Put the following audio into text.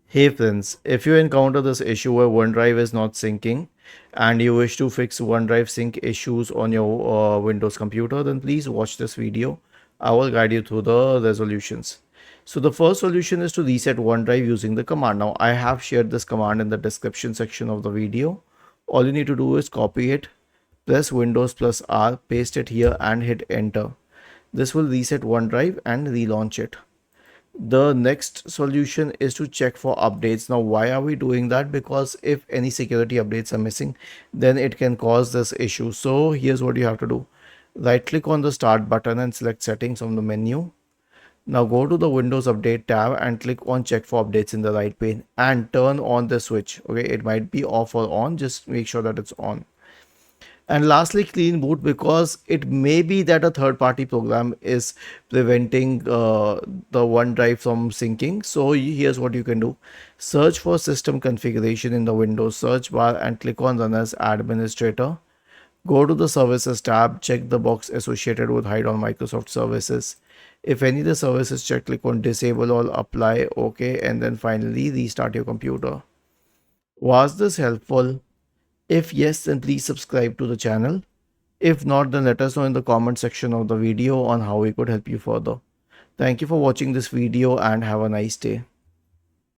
Hey friends, if you encounter this issue where OneDrive is not syncing and you wish to fix OneDrive sync issues on your Windows computer, then please watch this video. I will guide you through the resolutions. So the first solution is to reset OneDrive using the command. Now I have shared this command in the description section of the video. All you need to do is copy it, press Windows plus R, paste it here and hit enter. This will reset OneDrive and relaunch it. The next solution is to check for updates. Now why are we doing that? Because if any security updates are missing, then it can cause this issue. So here's what you have to do. Right click on the start button and select settings from the menu. Now go to the Windows Update tab and click on check for updates in the right pane and turn on the switch. Okay, it might be off or on, just make sure that it's on. And lastly, clean boot, because it may be that a third party program is preventing the OneDrive from syncing. So here's what you can do. Search for system configuration in the Windows search bar and click on run as administrator. Go to the services tab, check the box associated with hide on Microsoft services. If any of the services checked, click on disable all, apply, okay, and then finally restart your computer. Was this helpful? If yes, then please subscribe to the channel. If not, then let us know in the comment section of the video on how we could help you further. Thank you for watching this video and have a nice day.